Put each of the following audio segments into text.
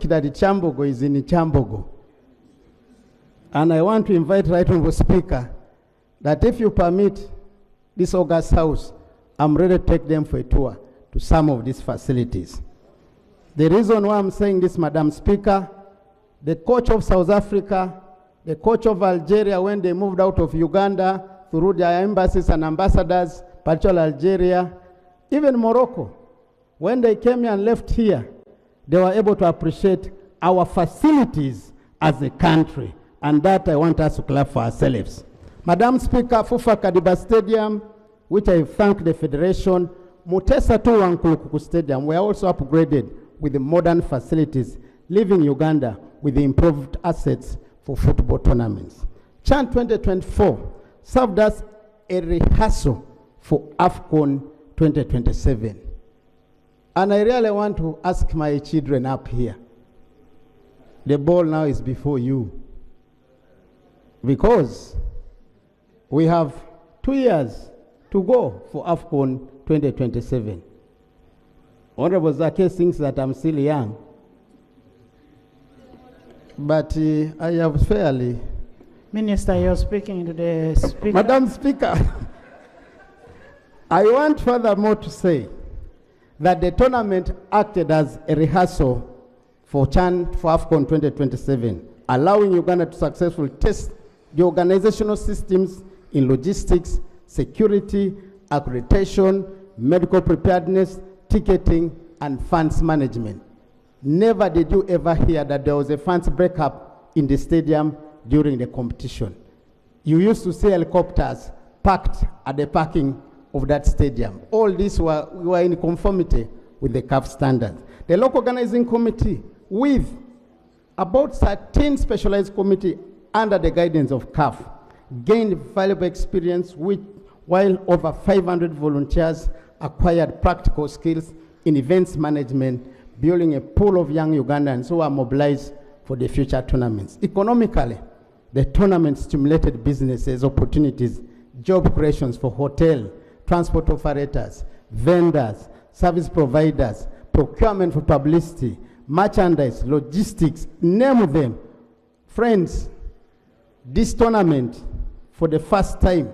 that Chambogo is in Chambogo. And I want to invite Right Honorable Speaker that if you permit this August House, I'm ready to take them for a tour to some of these facilities. The reason why I'm saying this, Madam Speaker, the coach of South Africa, the coach of Algeria, when they moved out of Uganda through their embassies and ambassadors, particularly Algeria, even Morocco, when they came here and left here, they were able to appreciate our facilities as a country. And that I want us to clap for ourselves. Madam Speaker, Fufa Kadiba Stadium, which I thank the Federation, Mutesa Tuwankulukuku Stadium, were also upgraded with the modern facilities, leaving Uganda with the improved assets for football tournaments. CHAN 2024 served as a rehearsal for AFCON 2027. And I really want to ask my children up here, the ball now is before you. Because we have 2 years to go for AFCON 2027. Honorable Zake thinks that I'm still young. But I have fairly... Minister, you're speaking to the Speaker. Madam Speaker, I want furthermore to say that the tournament acted as a rehearsal for CHAN for AFCON 2027, allowing Uganda to successfully test the organizational systems in logistics, security, accreditation, medical preparedness, ticketing, and funds management. Never did you ever hear that there was a funds breakup in the stadium during the competition. You used to see helicopters parked at the parking of that stadium. All these were in conformity with the CAF standards. The local organizing committee, with about 13 specialized committees under the guidance of CAF, gained valuable experience while over 500 volunteers acquired practical skills in events management, building a pool of young Ugandans who are mobilized for the future tournaments. Economically, the tournament stimulated businesses, opportunities, job creations for hotel, transport operators, vendors, service providers, procurement for publicity, merchandise, logistics, name them. Friends, this tournament, for the first time,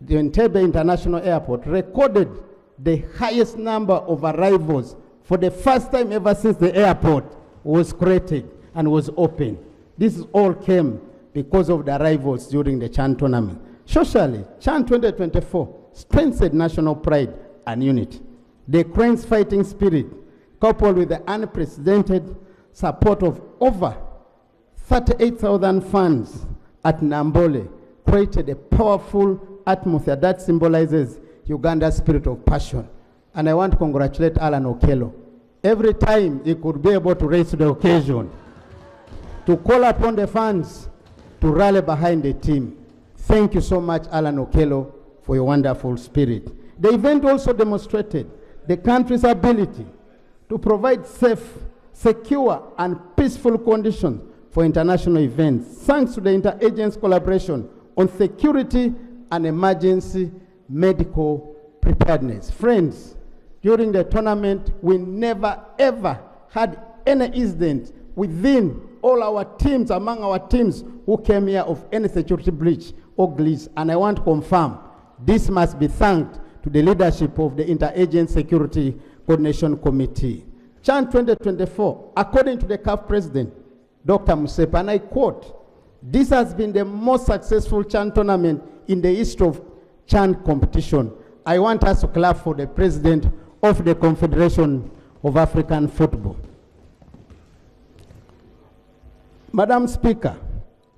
the Entebbe International Airport recorded the highest number of arrivals for the first time ever since the airport was created and was opened. This all came because of the arrivals during the CHAN tournament. Socially, CHAN 2024 strengthened national pride and unity. The Cranes fighting spirit, coupled with the unprecedented support of over 38,000 fans at Nambole, created a powerful atmosphere that symbolizes Uganda's spirit of passion. And I want to congratulate Alan Okello. Every time he could be able to raise to the occasion, to call upon the fans to rally behind the team. Thank you so much, Alan Okello, for your wonderful spirit. The event also demonstrated the country's ability to provide safe, secure, and peaceful conditions for international events, thanks to the interagency collaboration on security and emergency medical preparedness. Friends, during the tournament, we never ever had any incident within all our teams, among our teams who came here of any security breach or glitch. And I want to confirm, this must be thanked to the leadership of the Interagency Security Coordination Committee. CHAN 2024, according to the CAF President, Dr. Musepa, and I quote, "This has been the most successful CHAN tournament in the history of CHAN competition." I want us to clap for the President of the Confederation of African Football. Madam Speaker,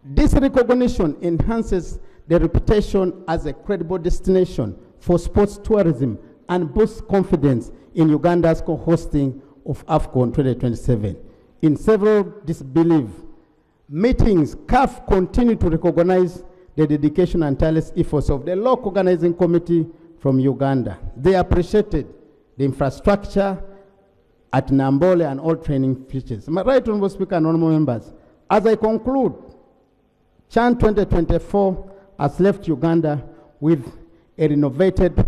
this recognition enhances the reputation as a credible destination for sports tourism and boosts confidence in Uganda's co-hosting of AFCON 2027. In several disbelief meetings, CAF continued to recognize the dedication and tireless efforts of the local organizing committee from Uganda. They appreciated the infrastructure at Nambole and all training features. My right honorable Speaker and honorable members, as I conclude, CHAN 2024 has left Uganda with a renovated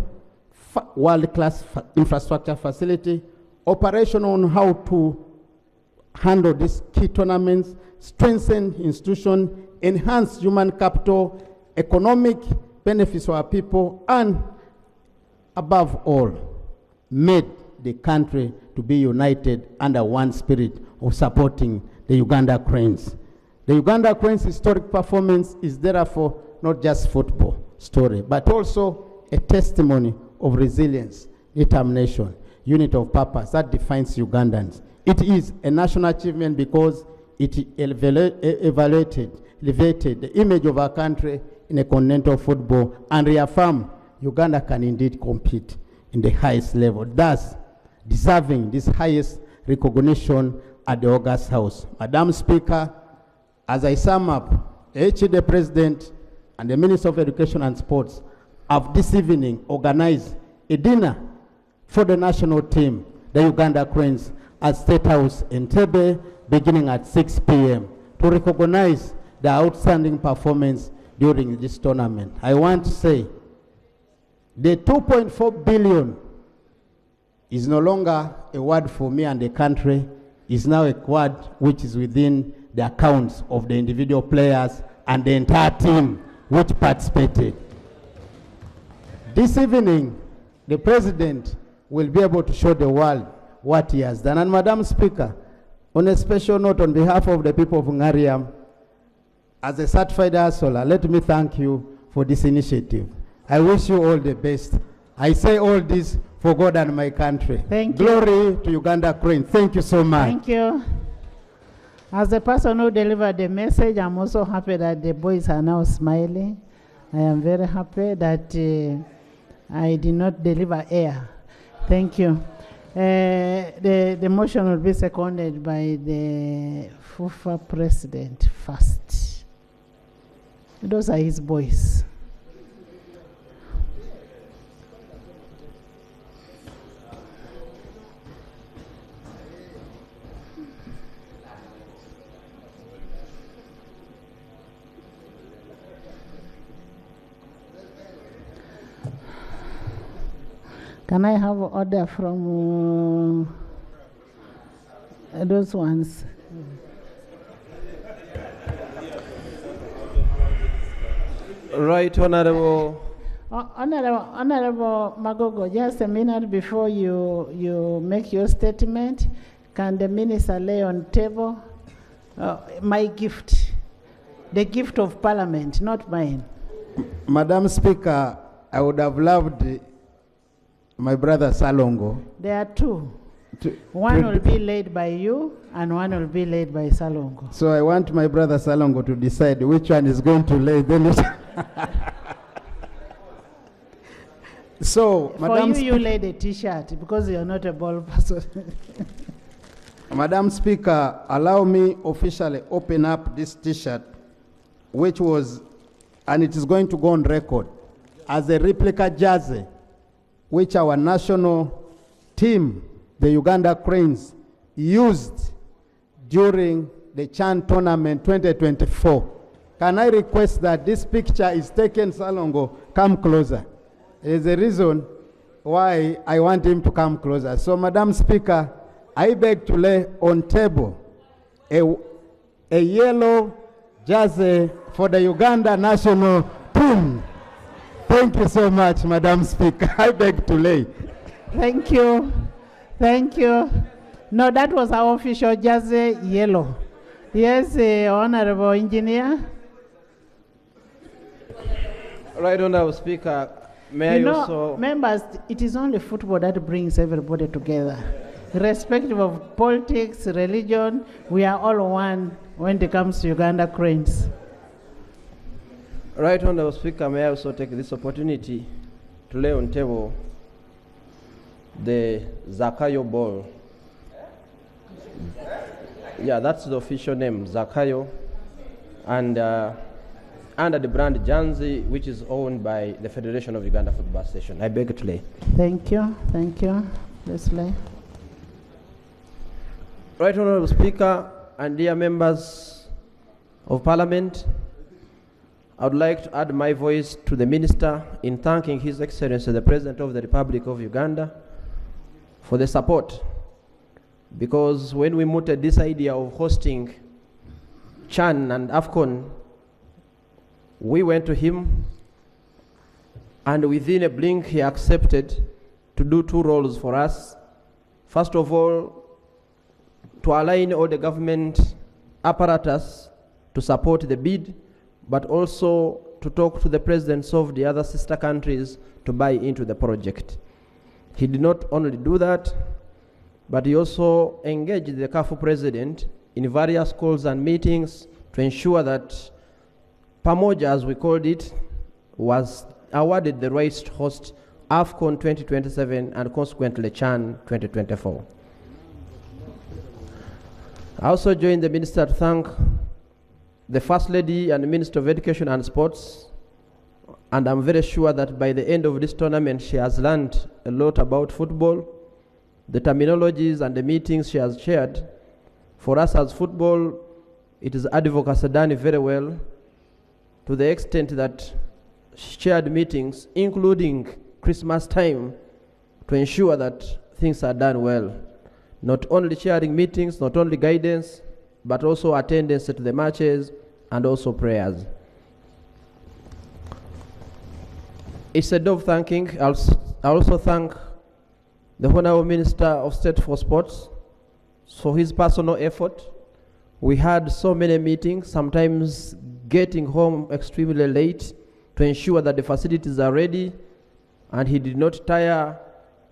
world-class infrastructure facility, operational on how to handle these key tournaments, strengthen institution, enhance human capital, economic benefits for our people, and above all, made the country to be united under one spirit of supporting the Uganda Cranes. The Uganda Cranes' historic performance is therefore not just football story, but also a testimony of resilience, determination, unity of purpose that defines Ugandans. It is a national achievement because it elevated the image of our country in a continental football and reaffirmed Uganda can indeed compete in the highest level, thus deserving this highest recognition at the August House. Madam Speaker, as I sum up, the HED President and the Minister of Education and Sports have this evening organized a dinner for the national team, the Uganda Cranes, at State House in Entebbe, beginning at 6 p.m. to recognize the outstanding performance during this tournament. I want to say the 2.4 billion is no longer a word for me and the country, is now a word which is within the accounts of the individual players and the entire team which participated. This evening, the President will be able to show the world what he has done. And Madam Speaker, on a special note, on behalf of the people of Ngariam, as a certified hustler, let me thank you for this initiative. I wish you all the best. I say all this for God and my country. Thank you. Glory to Uganda Cranes. Thank you so much. Thank you. As the person who delivered the message, I'm also happy that the boys are now smiling. I am very happy that I did not deliver air. Thank you. The motion will be seconded by the FUFA president first. Those are his boys. Can I have order from those ones? Right, Honorable. Honorable Magogo, just a minute before you make your statement, can the minister lay on table my gift, the gift of Parliament, not mine? Madam Speaker, I would have loved my brother Salongo. There are two. One will be laid by you and one will be laid by Salongo. So I want my brother Salongo to decide which one is going to lay. Then so, for you lay the T-shirt because you're not a ball person. Madam Speaker, allow me officially open up this T-shirt, which was, and it is going to go on record, as a replica jersey, which our national team, the Uganda Cranes, used during the Chan Tournament 2024. Can I request that this picture is taken, Salongo, come closer. There's a reason why I want him to come closer. So, Madam Speaker, I beg to lay on table a yellow jersey for the Uganda national team. Thank you so much, Madam Speaker. I beg to lay. Thank you. Thank you. No, that was our official jersey, yellow. Yes, Honorable Engineer. Right, Honorable Speaker, may I also... Members, it is only football that brings everybody together. Irrespective of politics, religion, we are all one when it comes to Uganda Cranes. Right, Honorable Speaker, may I also take this opportunity to lay on table the Zakayo ball. Yeah, that's the official name, Zakayo, and under the brand Janzi, which is owned by the Federation of Uganda Football Association. I beg to lay. Thank you. Thank you. Let's lay. Right, Honorable Speaker, and dear members of Parliament, I would like to add my voice to the Minister in thanking His Excellency the President of the Republic of Uganda for the support because when we mooted this idea of hosting CHAN and AFCON, we went to him, and within a blink he accepted to do two roles for us. First of all, to align all the government apparatus to support the bid, but also to talk to the presidents of the other sister countries to buy into the project. He did not only do that, but he also engaged the CAF president in various calls and meetings to ensure that Pamoja, as we called it, was awarded the rights to host AFCON 2027 and consequently CHAN 2024. I also joined the minister to thank the First Lady and the Minister of Education and Sports, and I'm very sure that by the end of this tournament she has learned a lot about football, the terminologies and the meetings she has shared. For us as football, it is advocacy done very well, to the extent that she chaired meetings, including Christmas time, to ensure that things are done well. Not only chairing meetings, not only guidance, but also attendance to the matches and also prayers. Instead of thanking, I also thank the Honorable Minister of State for Sports for his personal effort. We had so many meetings, sometimes getting home extremely late to ensure that the facilities are ready, and he did not tire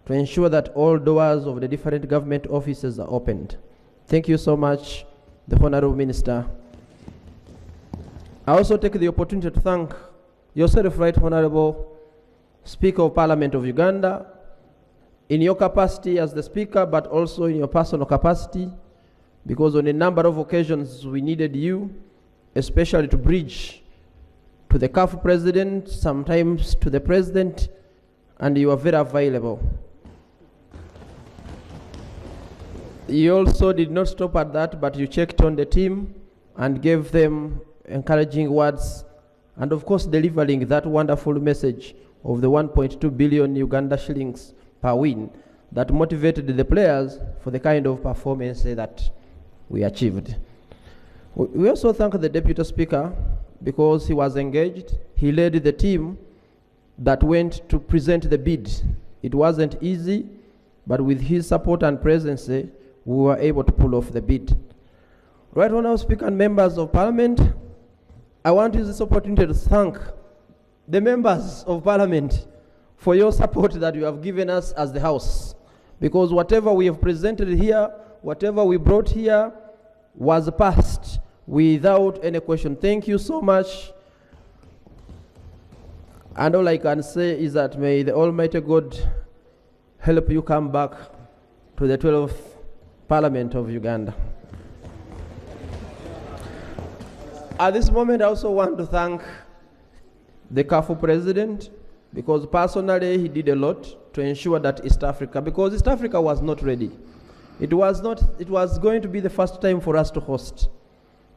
to ensure that all doors of the different government offices are opened. Thank you so much, the Honorable Minister. I also take the opportunity to thank yourself, Right Honorable Speaker of Parliament of Uganda, in your capacity as the Speaker, but also in your personal capacity, because on a number of occasions we needed you, especially to bridge to the CAF President, sometimes to the President, and you are very available. You also did not stop at that, but you checked on the team and gave them encouraging words, and of course delivering that wonderful message of the 1.2 billion Uganda shillings per win that motivated the players for the kind of performance that we achieved. We also thank the Deputy Speaker because he was engaged. He led the team that went to present the bid. It wasn't easy, but with his support and presence, we were able to pull off the bid. Right Honourable Speaker and members of Parliament, I want to use this opportunity to thank the members of Parliament for your support that you have given us as the House, because whatever we have presented here, whatever we brought here, was passed without any question. Thank you so much. And all I can say is that may the Almighty God help you come back to the 12th Parliament of Uganda. At this moment, I also want to thank the CAF President, because personally he did a lot to ensure that East Africa, because East Africa was not ready. It was going to be the first time for us to host,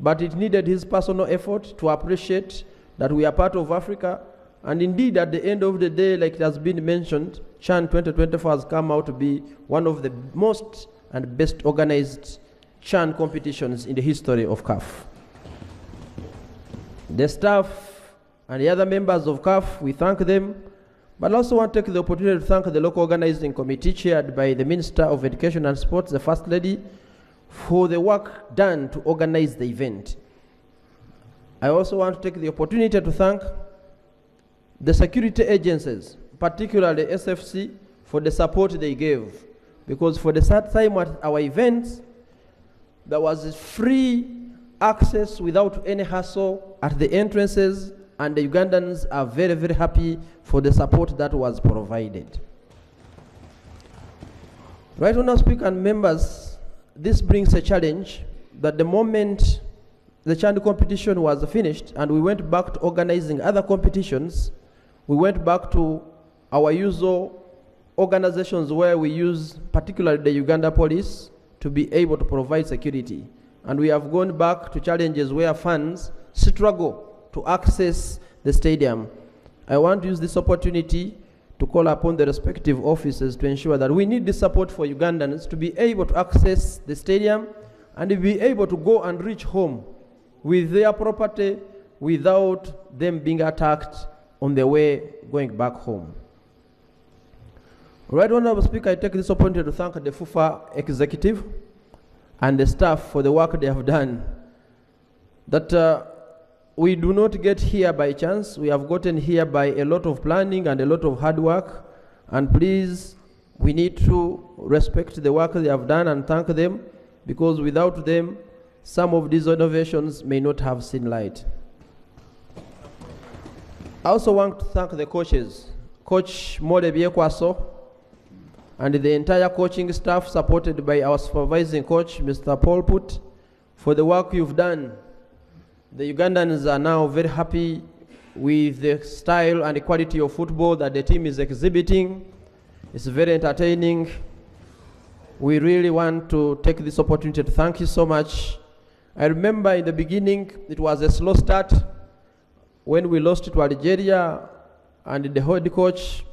but it needed his personal effort to appreciate that we are part of Africa. And indeed, at the end of the day, like it has been mentioned, CHAN 2024 has come out to be one of the most and best organized CHAN competitions in the history of CAF. The staff and the other members of CAF, we thank them, but I also want to take the opportunity to thank the local organizing committee chaired by the Minister of Education and Sports, the First Lady, for the work done to organize the event. I also want to take the opportunity to thank the security agencies, particularly SFC, for the support they gave, because for the third time at our events, there was free access without any hassle at the entrances, and the Ugandans are very, very happy for the support that was provided. Right Honourable Speaker and members, this brings a challenge that the moment the CHAN competition was finished and we went back to organizing other competitions, we went back to our usual organizations where we use particularly the Uganda Police to be able to provide security. And we have gone back to challenges where fans struggle to access the stadium. I want to use this opportunity to call upon the respective offices to ensure that we need the support for Ugandans to be able to access the stadium and be able to go and reach home with their property without them being attacked on their way going back home. Right, Honorable Speaker, I take this opportunity to thank the FUFA executive and the staff for the work they have done. That we do not get here by chance. We have gotten here by a lot of planning and a lot of hard work. And please, we need to respect the work they have done and thank them, because without them, some of these innovations may not have seen light. I also want to thank the coaches, Coach Molebie Kwaso, and the entire coaching staff supported by our supervising coach, Mr. Paul Put, for the work you've done. The Ugandans are now very happy with the style and the quality of football that the team is exhibiting. It's very entertaining. We really want to take this opportunity to thank you so much. I remember in the beginning, it was a slow start when we lost to Algeria, and the head coach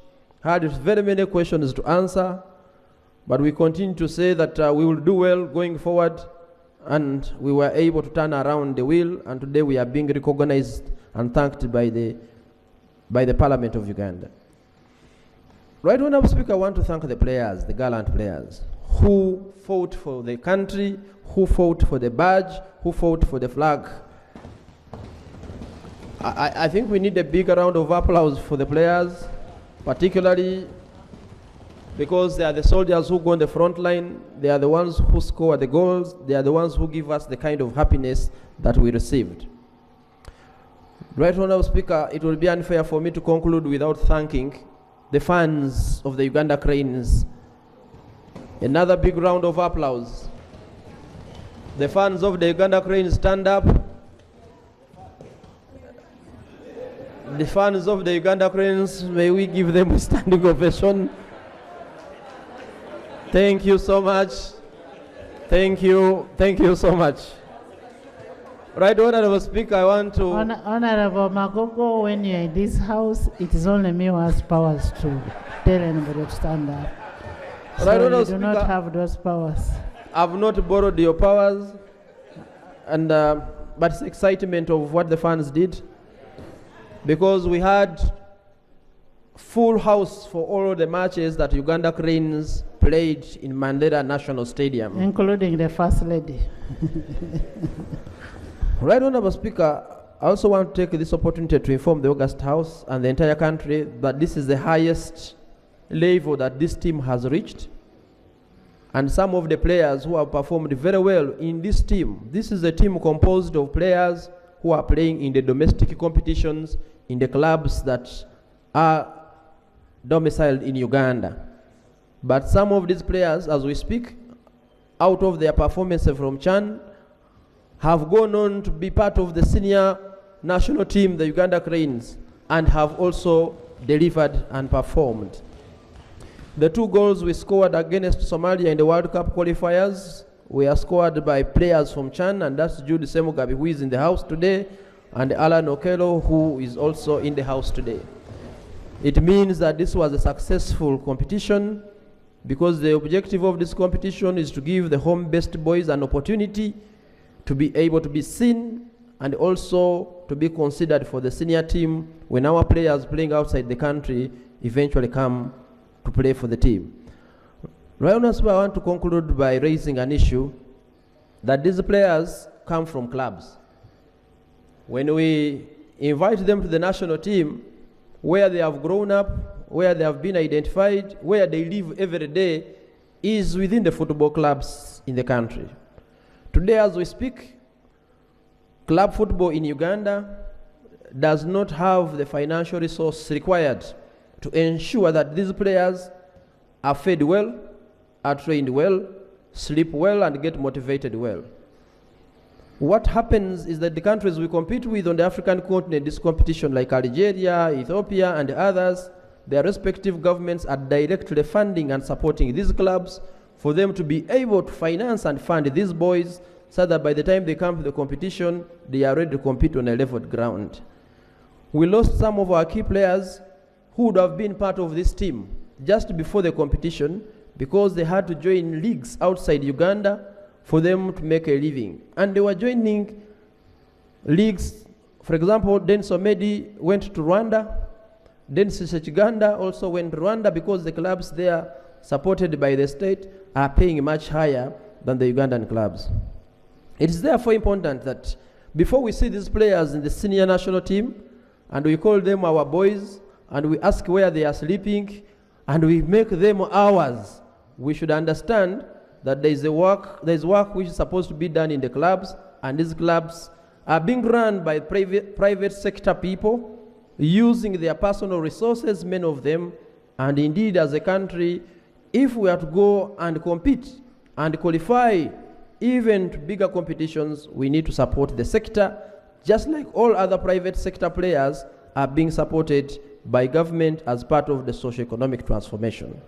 had very many questions to answer, but we continue to say that we will do well going forward, and we were able to turn around the wheel, and today we are being recognized and thanked by the Parliament of Uganda. Right, Honorable Speaker, I want to thank the players, the gallant players, who fought for the country, who fought for the badge, who fought for the flag. I think we need a big round of applause for the players, particularly because they are the soldiers who go on the front line. They are the ones who score the goals. They are the ones who give us the kind of happiness that we received. Right, Honorable Speaker, it will be unfair for me to conclude without thanking the fans of the Uganda Cranes. Another big round of applause. The fans of the Uganda Cranes, stand up. The fans of the Uganda Cranes, may we give them a standing ovation. Thank you so much. Thank you so much. Right, Honorable Speaker, I want to... Honorable Magogo, when you're in this house, it is only me who has powers to tell anybody to stand up. So right, you Honorable do Speaker, not have those powers. I've not borrowed your powers, and but it's excitement of what the fans did, because we had full house for all the matches that Uganda Cranes played in Mandela National Stadium. Including the First Lady. Right, Honorable Speaker, I also want to take this opportunity to inform the August House and the entire country that this is the highest level that this team has reached. And some of the players who have performed very well in this team, this is a team composed of players who are playing in the domestic competitions in the clubs that are domiciled in Uganda. But some of these players, as we speak, out of their performance from CHAN, have gone on to be part of the senior national team, the Uganda Cranes, and have also delivered and performed. The 2 goals we scored against Somalia in the World Cup qualifiers were scored by players from CHAN, and that's Jude Semugabi, who is in the house today, and Alan Okello, who is also in the house today. It means that this was a successful competition, because the objective of this competition is to give the home-based boys an opportunity to be able to be seen and also to be considered for the senior team when our players playing outside the country eventually come to play for the team. Right, I want to conclude by raising an issue that these players come from clubs. When we invite them to the national team, where they have grown up, where they have been identified, where they live every day, is within the football clubs in the country. Today, as we speak, club football in Uganda does not have the financial resource required to ensure that these players are fed well, are trained well, sleep well, and get motivated well. What happens is that the countries we compete with on the African continent, this competition like Algeria, Ethiopia, and others, their respective governments are directly funding and supporting these clubs for them to be able to finance and fund these boys so that by the time they come to the competition, they are ready to compete on a level ground. We lost some of our key players who would have been part of this team just before the competition, because they had to join leagues outside Uganda for them to make a living. And they were joining leagues. For example, Dennis Omedi went to Rwanda. Dennis Uganda also went to Rwanda because the clubs there, supported by the state, are paying much higher than the Ugandan clubs. It is therefore important that before we see these players in the senior national team, and we call them our boys, and we ask where they are sleeping, and we make them ours, we should understand that there is work which is supposed to be done in the clubs, and these clubs are being run by private sector people using their personal resources, many of them. And indeed, as a country, if we are to go and compete and qualify even to bigger competitions, we need to support the sector, just like all other private sector players are being supported by government as part of the socio-economic transformation.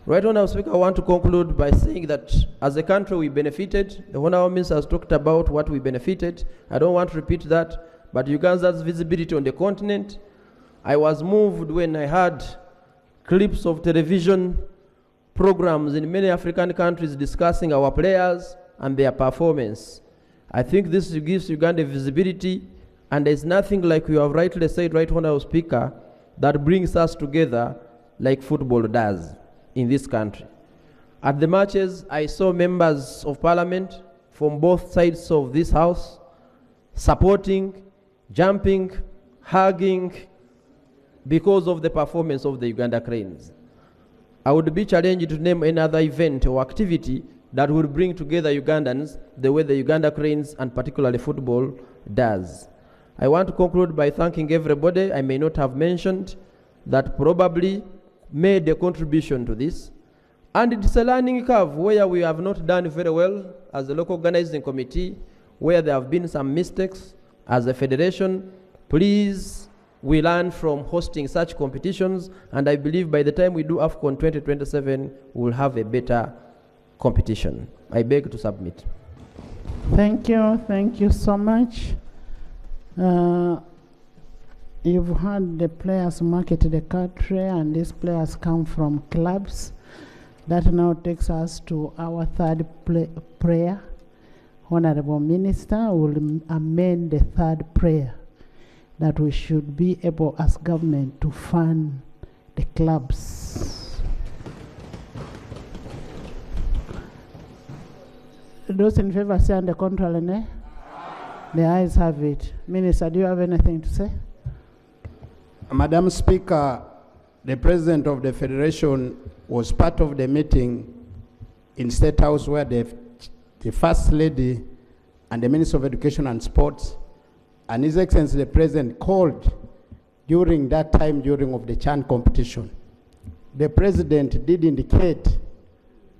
Right, Honourable Speaker, I want to conclude by saying that as a country we benefited. The Honourable Minister has talked about what we benefited. I don't want to repeat that, but Uganda's visibility on the continent. I was moved when I heard clips of television programs in many African countries discussing our players and their performance. I think this gives Uganda visibility, and there's nothing, like you have rightly said, Right Honourable Speaker, that brings us together like football does in this country. At the matches, I saw members of parliament from both sides of this house supporting, jumping, hugging because of the performance of the Uganda Cranes. I would be challenged to name any other event or activity that would bring together Ugandans the way the Uganda Cranes and particularly football does. I want to conclude by thanking everybody I may not have mentioned that probably made a contribution to this. And it's a learning curve where we have not done very well as a local organizing committee, where there have been some mistakes. As a federation, please, we learn from hosting such competitions, and I believe by the time we do AFCON 2027, we'll have a better competition. I beg to submit. Thank you so much. You've had the players market the country, and these players come from clubs. That now takes us to our third prayer. Honorable Minister will amend the third prayer that we should be able as government to fund the clubs. Those in favor say on the contrary, nay? The ayes have it. Minister, do you have anything to say? Madam Speaker, the President of the Federation was part of the meeting in State House where the First Lady and the Minister of Education and Sports and His Excellency the President called during that time of the CHAN competition. The President did indicate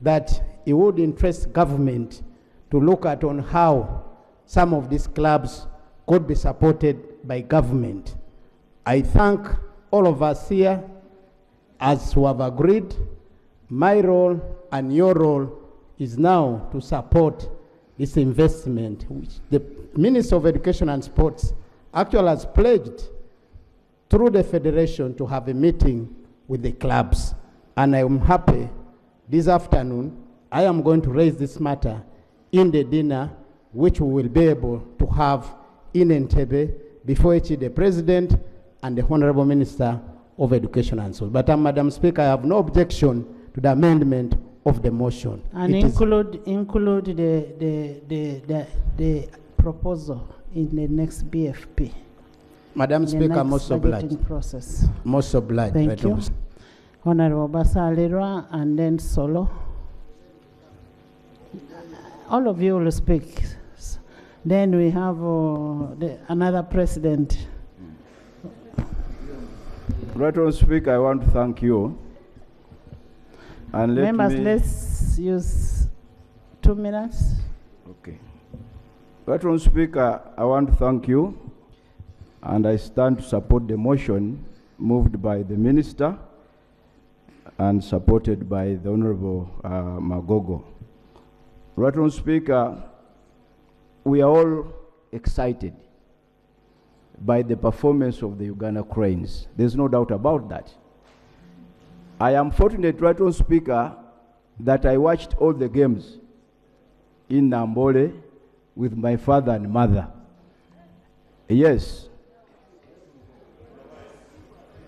that he would interest government to look at on how some of these clubs could be supported by government. I thank all of us here as who have agreed. My role and your role is now to support this investment, which the Minister of Education and Sports actually has pledged through the Federation to have a meeting with the clubs. And I am happy this afternoon, I am going to raise this matter in the dinner, which we will be able to have in Entebbe before the President and the Honorable Minister of Education and Sports. But Madam Speaker, I have no objection to the amendment of the motion. And include the proposal in the next BFP. Madam Speaker, most obliged. Process. Most obliged. Thank you. Honorable Basalirwa and then Solo. All of you will speak. Then we have another president. Right on, Speaker, I want to thank you. And Members, let's use 2 minutes. Okay. Right on, Speaker, I want to thank you, and I stand to support the motion moved by the Minister and supported by the Honorable Magogo. Right on, Speaker, we are all excited by the performance of the Uganda Cranes. There's no doubt about that. I am fortunate, Right Honourable Speaker, that I watched all the games in Nambole with my father and mother. Yes.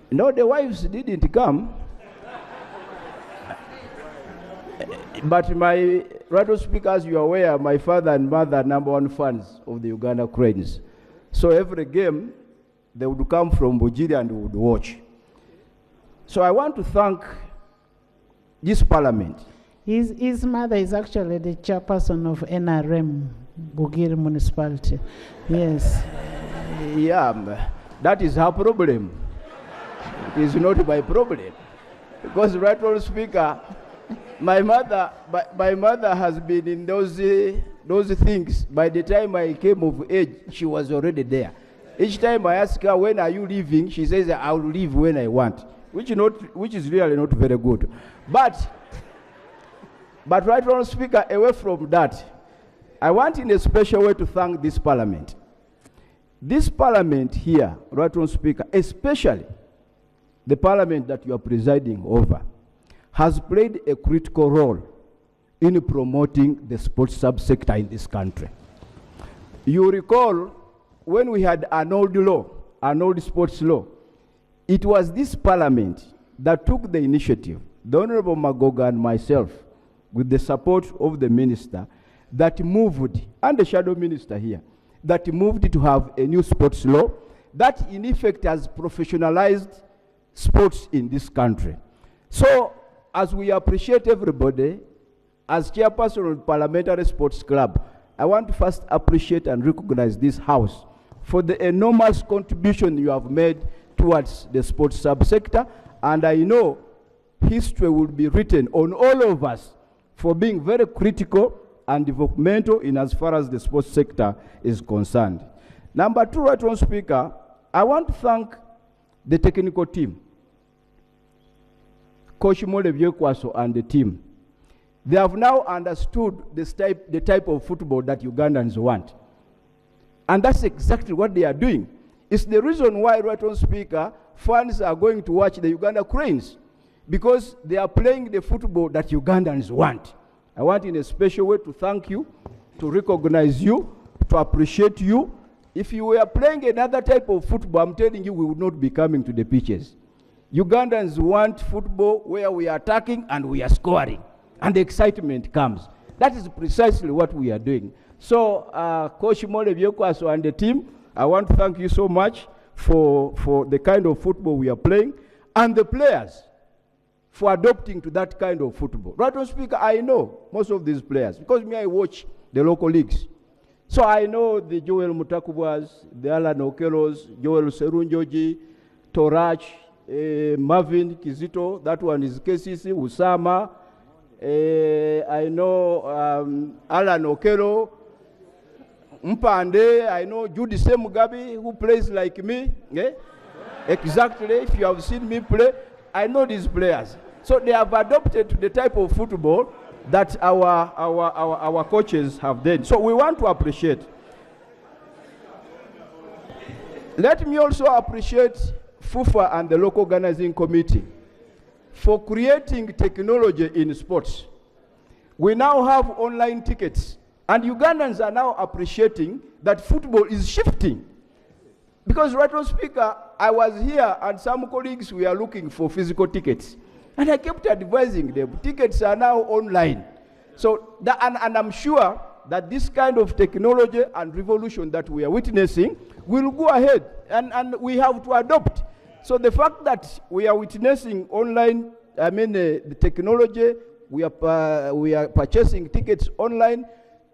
No, the wives didn't come. But my Right Honourable Speaker, as you are aware, my father and mother are #1 fans of the Uganda Cranes. So every game, they would come from Bujiri and would watch. So I want to thank this parliament. His mother is actually the chairperson of NRM, Bugiri Municipality. Yes. Yeah, that is her problem. It is not my problem. Because, Right Honourable Speaker, my mother has been in those things. By the time I came of age, she was already there. Each time I ask her, when are you leaving? She says, I will leave when I want, which is really not very good. But Right Honourable Speaker, away from that, I want in a special way to thank this parliament. This parliament here, Right Honourable Speaker, especially the parliament that you are presiding over, has played a critical role in promoting the sports subsector in this country. You recall when we had an old sports law, it was this parliament that took the initiative, the Honorable Magoga and myself, with the support of the minister, that moved, and the shadow minister here, that moved to have a new sports law that in effect has professionalized sports in this country. So, as we appreciate everybody, as chairperson of the Parliamentary Sports Club, I want to first appreciate and recognize this house for the enormous contribution you have made towards the sports subsector, and I know history will be written on all of us for being very critical and developmental in as far as the sports sector is concerned. Number two, Right Honourable Speaker, I want to thank the technical team, Coach Mole Byekwaso and the team. They have now understood the type of football that Ugandans want. And that's exactly what they are doing. It's the reason why, Right Honourable Speaker, fans are going to watch the Uganda Cranes, because they are playing the football that Ugandans want. I want in a special way to thank you, to recognize you, to appreciate you. If you were playing another type of football, I'm telling you, we would not be coming to the pitches. Ugandans want football where we are attacking and we are scoring, and the excitement comes. That is precisely what we are doing. So, Coach Mole Byekwaso and the team, I want to thank you so much for the kind of football we are playing, and the players for adopting to that kind of football. Right Honourable Speaker, I know most of these players, because me, I watch the local leagues. So I know the Joel Mutakubwas, the Alan Okelos, Joel Serunjoji, Torach, Marvin Kizito, that one is KCC, Usama. I know Alan Okelo, Mpande, I know Judy Semugabi, who plays like me. Yeah? Exactly, if you have seen me play, I know these players. So they have adopted to the type of football that our coaches have done. So we want to appreciate. Let me also appreciate FUFA and the local organizing committee for creating technology in sports. We now have online tickets, and Ugandans are now appreciating that football is shifting. Because, Right Honourable Speaker, I was here and some colleagues were looking for physical tickets. And I kept advising them, tickets are now online. So, and I'm sure that this kind of technology and revolution that we are witnessing will go ahead, and we have to adopt. So the fact that we are witnessing online, the technology, we are purchasing tickets online,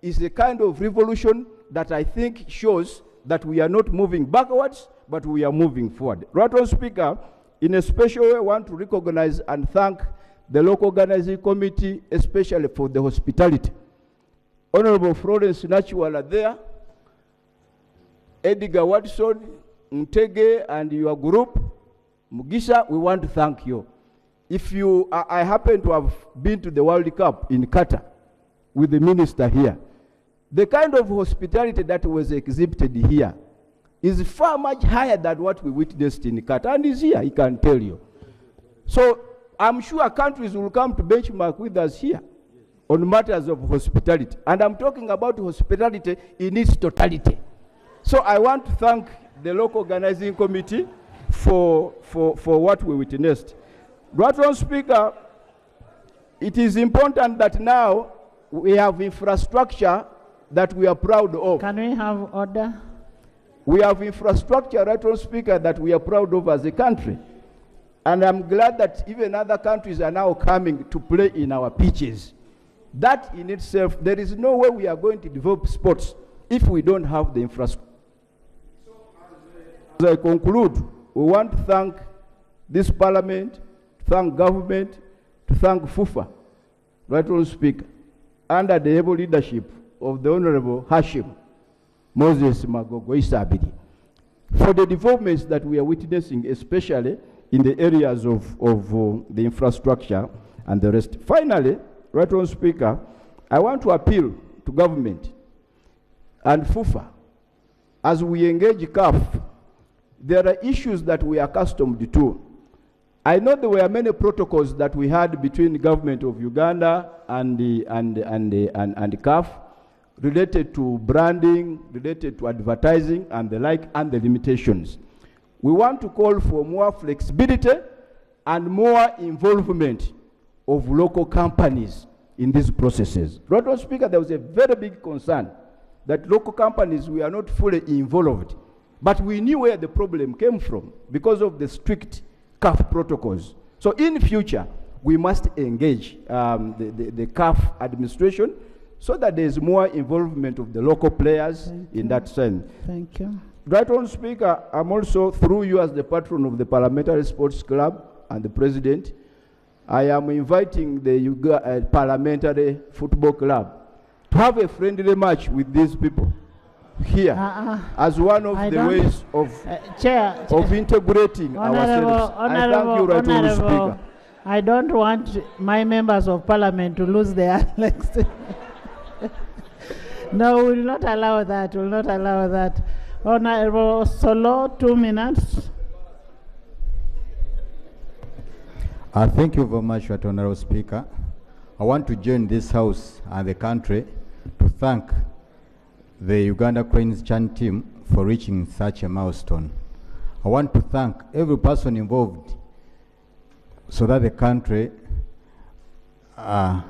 is a kind of revolution that I think shows that we are not moving backwards, but we are moving forward. Right Honourable Speaker, in a special way, I want to recognize and thank the local organizing committee, especially for the hospitality. Honorable Florence Nachiwala there, Edgar Watson, Mtege, and your group, Mugisha, we want to thank you. If you, I happen to have been to the World Cup in Qatar with the minister here. The kind of hospitality that was exhibited here is far much higher than what we witnessed in Qatar, and is here, he can tell you. So I'm sure countries will come to benchmark with us here on matters of hospitality. And I'm talking about hospitality in its totality. So I want to thank the local organizing committee for what we witnessed. Right on, Speaker, it is important that now we have infrastructure that we are proud of. Can we have order? We have infrastructure, right on, Speaker, that we are proud of as a country. And I'm glad that even other countries are now coming to play in our pitches. That in itself, there is no way we are going to develop sports if we don't have the infrastructure. As I conclude, we want to thank this parliament, to thank government, to thank FUFA, right on, Speaker, under the able leadership of the Honorable Hashim Moses Magogo Isabidi, for the developments that we are witnessing, especially in the areas of the infrastructure and the rest. Finally, right on, Speaker, I want to appeal to government and FUFA. As we engage CAF, there are issues that we are accustomed to. I know there were many protocols that we had between the government of Uganda and CAF related to branding, related to advertising and the like, and the limitations. We want to call for more flexibility and more involvement of local companies in these processes. Right on, Speaker, there was a very big concern that local companies were not fully involved, but we knew where the problem came from because of the strict CAF protocols. So in future, we must engage the CAF administration so that there is more involvement of the local players in that sense. Thank you. Right on, Speaker, I'm also, through you as the patron of the Parliamentary Sports Club and the President, I am inviting the Parliamentary Football Club to have a friendly match with these people here as one of the ways of, of integrating ourselves. I thank you, right on, Speaker. I don't want my members of Parliament to lose their legs. No, we will not allow that. We will not allow that. Honorable Solo, 2 minutes. Thank you very much, Honorable Speaker. I want to join this House and the country to thank the Uganda Cranes Chan team for reaching such a milestone. I want to thank every person involved so that the country hosted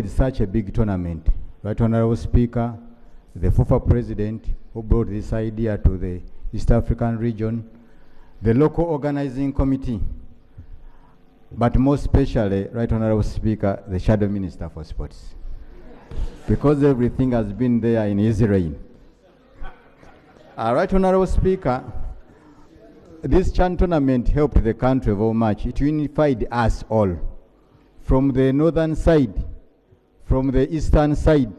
such a big tournament. Right, Honorable Speaker, the FUFA President who brought this idea to the East African region, the local organizing committee, but most especially, Right Honorable Speaker, the Shadow Minister for Sports. Because everything has been there in Israel. Right Honorable Speaker, this Chan tournament helped the country very much. It unified us all. From the northern side, from the eastern side,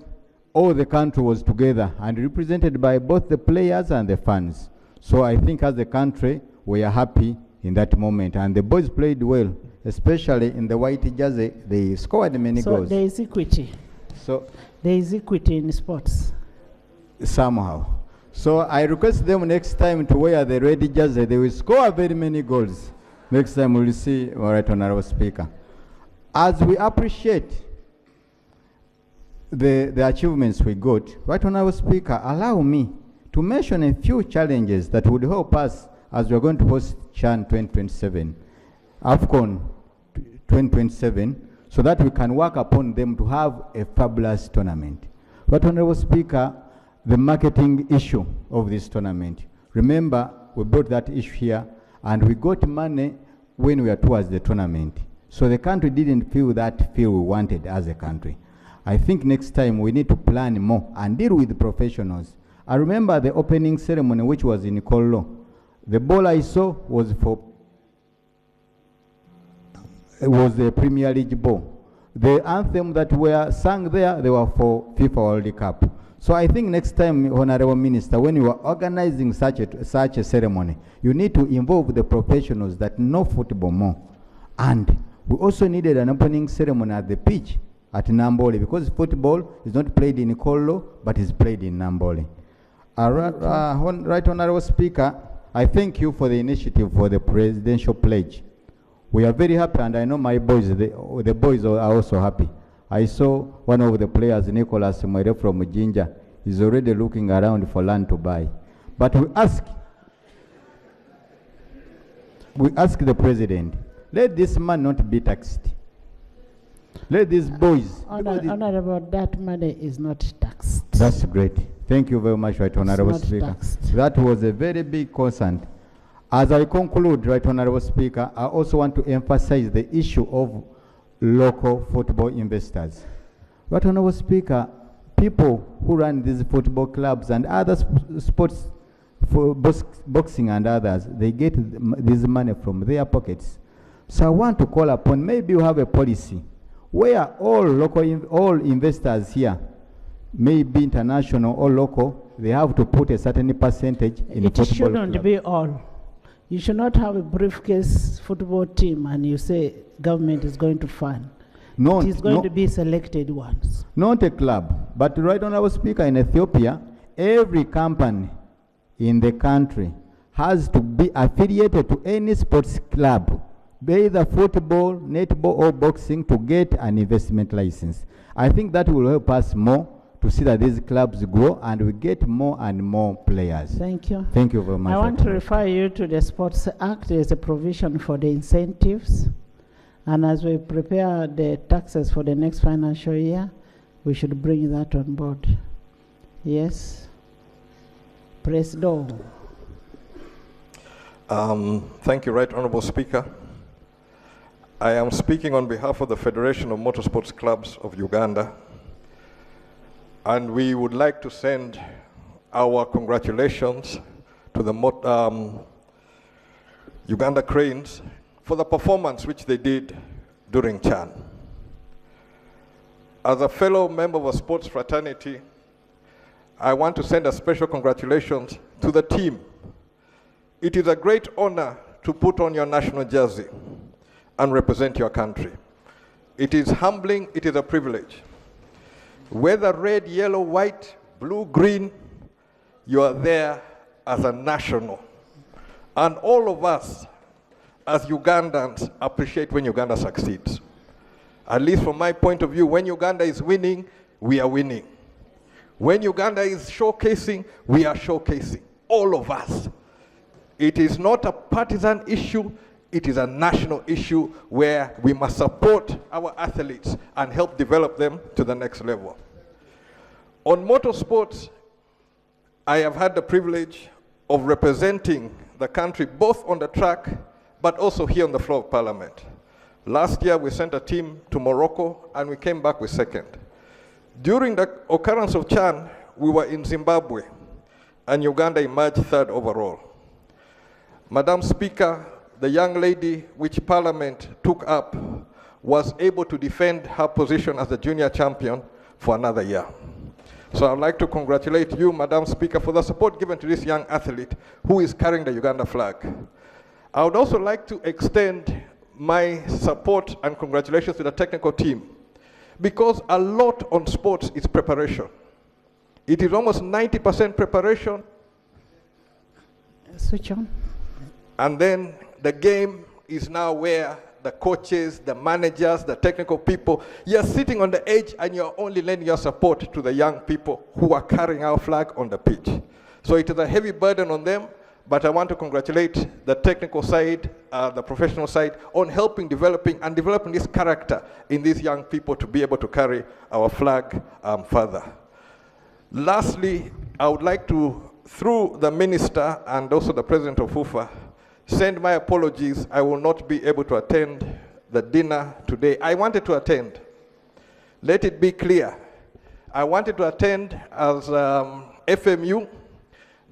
all the country was together and represented by both the players and the fans. So I think as a country, we are happy in that moment. And the boys played well, especially in the white jersey. They scored many goals. So there is equity. So there is equity in sports. Somehow. So I request them next time to wear the red jersey. They will score very many goals. Next time we will see, all right, Honorable Speaker. As we appreciate the achievements we got, right, Honorable Speaker, allow me to mention a few challenges that would help us as we are going to host Chan 2027, AFCON 2027, so that we can work upon them to have a fabulous tournament. But Honorable Speaker, the marketing issue of this tournament. Remember, we brought that issue here, and we got money when we were towards the tournament. So the country didn't feel that feel we wanted as a country. I think next time we need to plan more and deal with the professionals. I remember the opening ceremony, which was in Kolo. The ball I saw was the Premier League ball. The anthem that were sung there, they were for FIFA World Cup. So I think next time, Honorable Minister, when you are organizing such a ceremony, you need to involve the professionals that know football more. And we also needed an opening ceremony at the pitch at Nambole, because football is not played in Kolo, but is played in Nambole. Right Honorable Speaker, I thank you for the initiative for the presidential pledge. We are very happy, and I know my boys, the boys are also happy. I saw one of the players, Nicholas Mwere from Ginger, is already looking around for land to buy. But we ask the president, let this man not be taxed. Let these boys. Honorable, that money is not taxed. That's great. Thank you very much, Right Honorable It's not Speaker. taxed. That was a very big concern. As I conclude, Right Honorable Speaker, I also want to emphasize the issue of local football investors. Right Honorable Speaker, people who run these football clubs and other sports, for boxing and others, they get this money from their pockets. So I want to call upon, maybe you have a policy where all all investors here, maybe international or local, they have to put a certain percentage in It football shouldn't club. be all. You should not have a briefcase football team and you say government is going to fund. Not, It is going to be selected ones. not a club, but Right Honorable Speaker, in Ethiopia, every company in the country has to be affiliated to any sports club, be either football, netball, or boxing, to get an investment license. I think that will help us more to see that these clubs grow and we get more and more players. Thank you. Thank you very much. I want to refer you to the Sports Act. There's a provision for the incentives. And as we prepare the taxes for the next financial year, we should bring that on board. Yes. President. Thank you, Right Honorable Speaker. I am speaking on behalf of the Federation of Motorsports Clubs of Uganda, and we would like to send our congratulations to the Uganda Cranes for the performance which they did during CHAN. As a fellow member of a sports fraternity, I want to send a special congratulations to the team. It is a great honor to put on your national jersey and represent your country. It is humbling, it is a privilege. Whether red, yellow, white, blue, green, you are there as a national. And all of us, as Ugandans, appreciate when Uganda succeeds. At least from my point of view, when Uganda is winning, we are winning. When Uganda is showcasing, we are showcasing. All of us. It is not a partisan issue, it is a national issue where we must support our athletes and help develop them to the next level. On motorsports, I have had the privilege of representing the country both on the track but also here on the floor of Parliament. Last year we sent a team to Morocco and we came back with second. During the occurrence of CHAN, we were in Zimbabwe and Uganda emerged third overall. Madam Speaker, the young lady which Parliament took up was able to defend her position as the junior champion for another year. So I'd like to congratulate you, Madam Speaker, for the support given to this young athlete who is carrying the Uganda flag. I would also like to extend my support and congratulations to the technical team, because a lot on sports is preparation. It is almost 90% preparation. Switch on. And then the game is now where the coaches, the managers, the technical people, you're sitting on the edge and you're only lending your support to the young people who are carrying our flag on the pitch. So it is a heavy burden on them, but I want to congratulate the technical side, the professional side, on helping developing this character in these young people to be able to carry our flag further. Lastly, I would like to, through the Minister and also the President of FUFA, send my apologies. I will not be able to attend the dinner today. I wanted to attend. Let it be clear. I wanted to attend as FMU,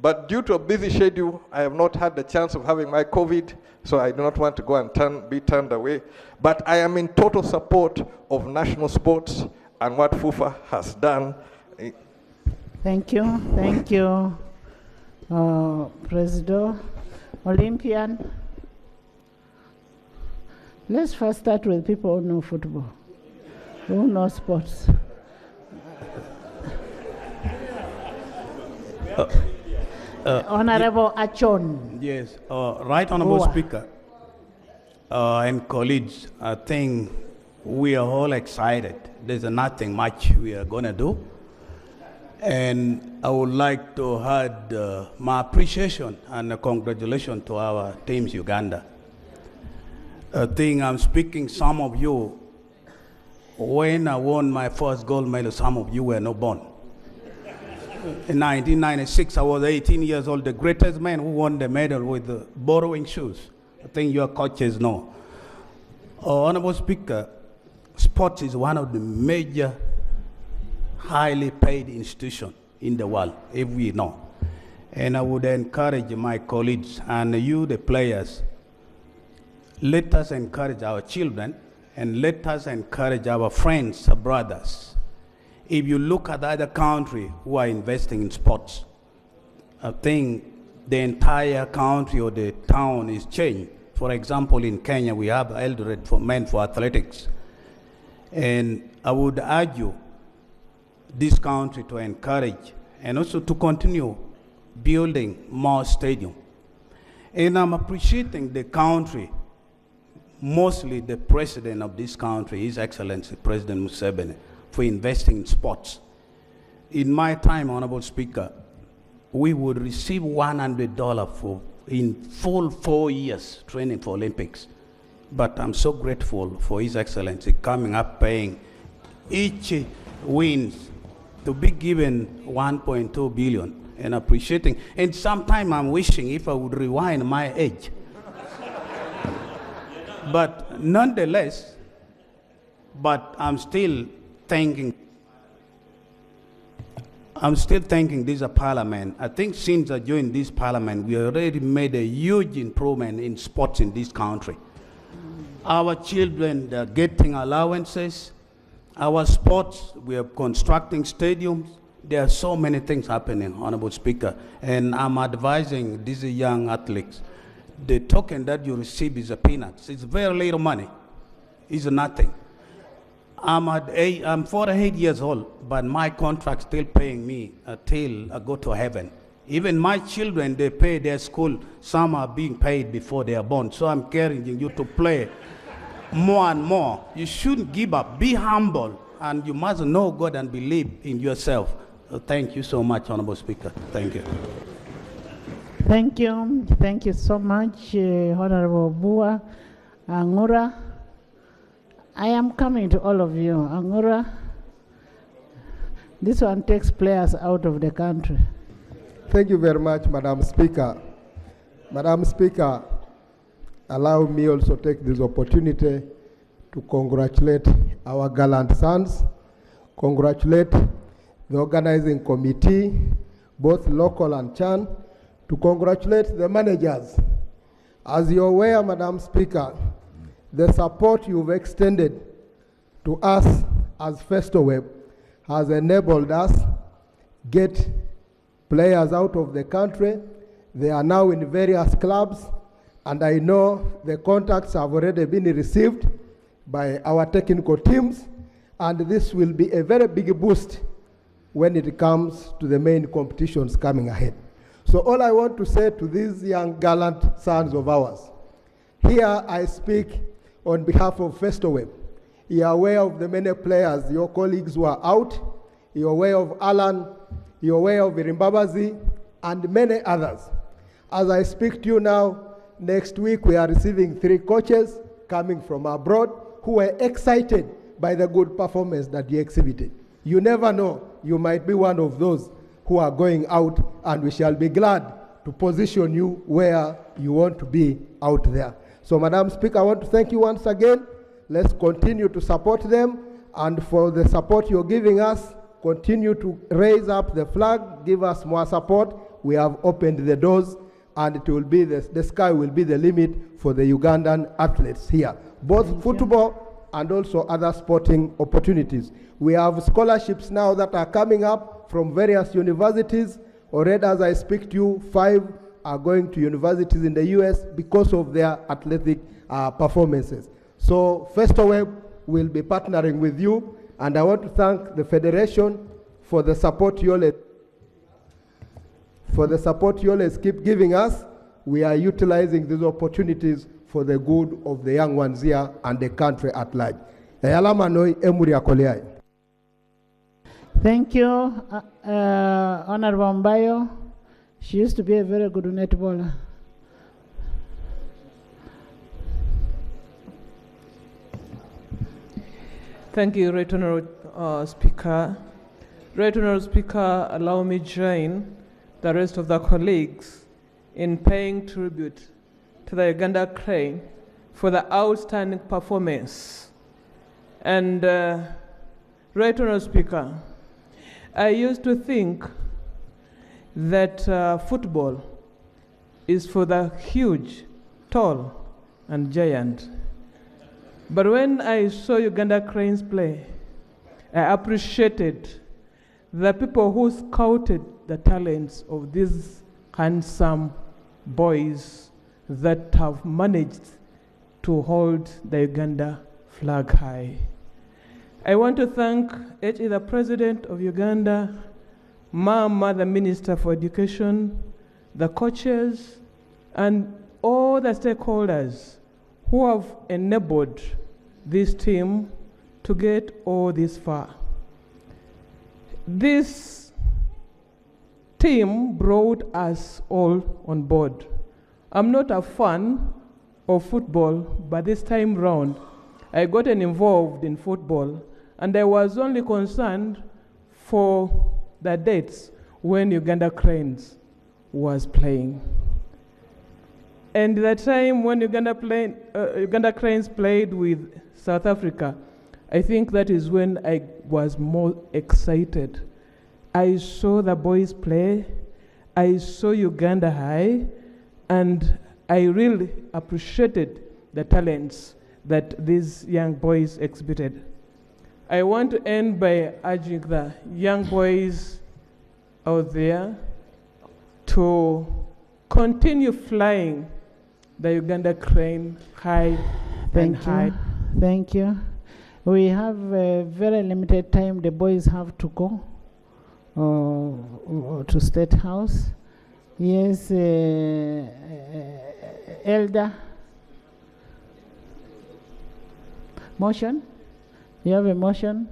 but due to a busy schedule, I have not had the chance of having my COVID, so I do not want to go and be turned away. But I am in total support of national sports and what FUFA has done. Thank you. Thank you, President. Olympian. Let's first start with people who know football, who know sports. Honorable Achon. Yes, Right Honorable Owa. Speaker and colleagues, I think we are all excited. There's nothing much we are going to do. And I would like to add my appreciation and congratulations to our teams, Uganda. I think I'm speaking some of you. When I won my first gold medal, some of you were not born. In 1996, I was 18 years old, the greatest man who won the medal with borrowing shoes. I think your coaches know. Honorable Speaker, sports is one of the major highly paid institutions in the world, if we know. And I would encourage my colleagues and you, the players, let us encourage our children and let us encourage our friends, our brothers. If you look at other countries who are investing in sports, I think the entire country or the town is changed. For example, in Kenya, we have Eldoret for men for athletics. And I would urge you, this country to encourage and also to continue building more stadiums. And I'm appreciating the country, mostly the president of this country, His Excellency President Museveni, for investing in sports. In my time, Honorable Speaker, we would receive $100 for in full 4 years training for Olympics. But I'm so grateful for His Excellency coming up paying each wins to be given 1.2 billion and appreciating. And sometime I'm wishing if I would rewind my age. But nonetheless, I'm still thanking this parliament. I think since I joined this parliament, we already made a huge improvement in sports in this country. Our children are getting allowances. Our sports, we are constructing stadiums. There are so many things happening, Honorable Speaker. And I'm advising these young athletes, the token that you receive is a peanuts. It's very little money. It's nothing. I'm 48 years old, but my contract still paying me till I go to heaven. Even my children, they pay their school. Some are being paid before they are born. So I'm encouraging you to play more and more. You shouldn't give up. Be humble, and you must know God and believe in yourself. Thank you so much, Honorable Speaker. Thank you. Thank you. Thank you so much, Honorable Bua. Angura, I am coming to all of you. Angura, this one takes players out of the country. Thank you very much, Madam Speaker. Madam Speaker, allow me also take this opportunity to congratulate our gallant sons, congratulate the organizing committee, both local and CHAN, to congratulate the managers. As you're aware, Madam Speaker, the support you've extended to us as FESTOWEB has enabled us get players out of the country. They are now in various clubs, and I know the contacts have already been received by our technical teams, and this will be a very big boost when it comes to the main competitions coming ahead. So all I want to say to these young gallant sons of ours, here I speak on behalf of FESTOWEB. You are aware of the many players, your colleagues who are out. You're aware of Alan, you're aware of Irimbabazi, and many others. As I speak to you now, next week we are receiving 3 coaches coming from abroad who were excited by the good performance that you exhibited. You never know, you might be one of those who are going out, and we shall be glad to position you where you want to be out there. So, Madam Speaker, I want to thank you once again. Let's continue to support them, and for the support you're giving us, continue to raise up the flag, give us more support. We have opened the doors, and it will be the sky will be the limit for the Ugandan athletes here, both football and also other sporting opportunities. We have scholarships now that are coming up from various universities. Already, as I speak to you, 5 are going to universities in the US because of their athletic performances. So FESTOWEB will be partnering with you, and I want to thank the Federation for the support you all for the support you always keep giving us. We are utilizing these opportunities for the good of the young ones here and the country at large. Thank you, Honorable Mbayo. She used to be a very good netballer. Thank you, Right Honourable Speaker. Right Honourable Speaker, allow me join the rest of the colleagues in paying tribute to the Uganda Crane for the outstanding performance. And Right Honourable Speaker, I used to think that football is for the huge, tall, and giant. But when I saw Uganda Cranes play, I appreciated the people who scouted the talents of these handsome boys that have managed to hold the Uganda flag high. I want to thank H.E. the President of Uganda, Mama, the Minister for Education, the coaches, and all the stakeholders who have enabled this team to get all this far. This team brought us all on board. I'm not a fan of football, but this time round, I got involved in football, and I was only concerned for the dates when Uganda Cranes was playing. And the time when Uganda Cranes played with South Africa, I think that is when I was more excited. I saw the boys play, I saw Uganda high, and I really appreciated the talents that these young boys exhibited. I want to end by urging the young boys out there to continue flying the Uganda Crane high and high. Thank you. We have a very limited time. The boys have to go to State House. Yes, Elder. Motion? You have a motion?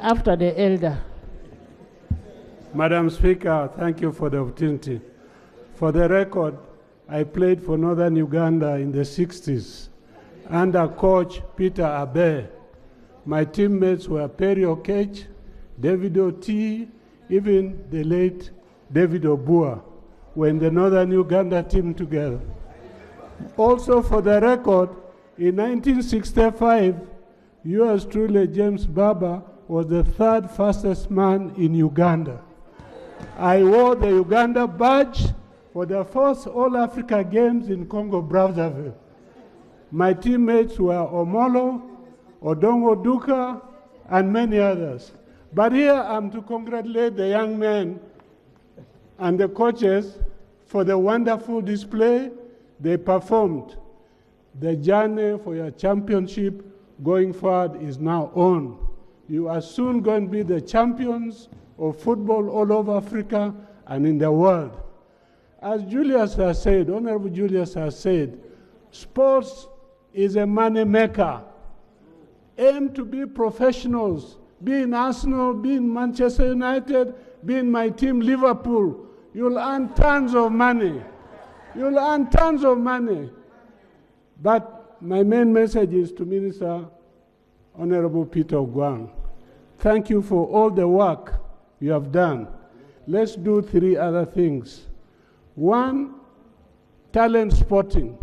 After the elder. Madam Speaker, thank you for the opportunity. For the record, I played for Northern Uganda in the 60s under coach Peter Abe. My teammates were Perry Okech, David Oti, even the late David Obua were in the Northern Uganda team together. Also for the record, in 1965, yours truly, James Baba, was the third fastest man in Uganda. I wore the Uganda badge for the first All-Africa Games in Congo-Brazzaville. My teammates were Omolo, Odongo Duka, and many others. But here I'm to congratulate the young men and the coaches for the wonderful display they performed. The journey for your championship going forward is now on. You are soon going to be the champions of football all over Africa and in the world. As Julius has said, Honorable Julius has said, sports is a money maker. Aim to be professionals. Be in Arsenal, be in Manchester United, be in my team Liverpool. You'll earn tons of money. You'll earn tons of money. But my main message is to Minister Honorable Peter Ogwang. Thank you for all the work you have done. Let's do 3 other things. 1, talent spotting.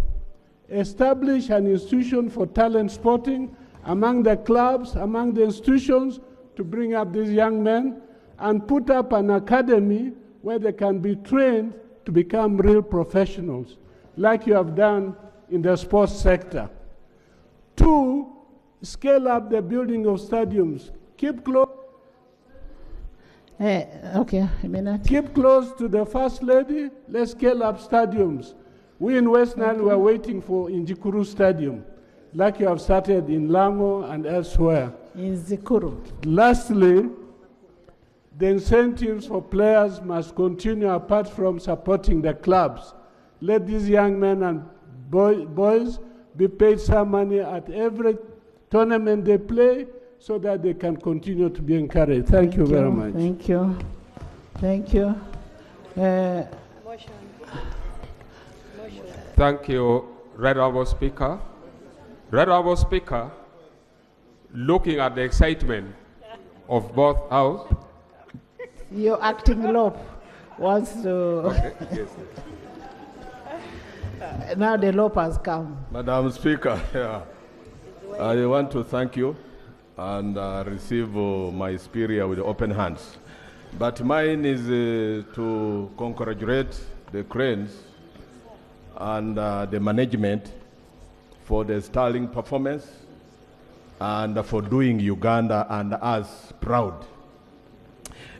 Establish an institution for talent spotting among the clubs, among the institutions to bring up these young men, and put up an academy where they can be trained to become real professionals, like you have done in the sports sector. 2, scale up the building of stadiums. Keep close. Okay, a minute. Keep close to the First Lady. Let's scale up stadiums. We in West Nile were waiting for Injikuru Stadium. like you have started in Lango and elsewhere. In Zikuru. Lastly, the incentives for players must continue apart from supporting the clubs. Let these young men and boys be paid some money at every tournament they play so that they can continue to be encouraged. Thank you very much. Thank you. Thank you. Thank you, Right Honourable Speaker. Right Honourable Speaker, looking at the excitement of both houses. Your acting law wants to... Okay, yes. Now the law has come. Madam Speaker, I want to thank you and receive my spear with open hands. But mine is to congratulate the Cranes and the management for the sterling performance and for doing Uganda and us proud.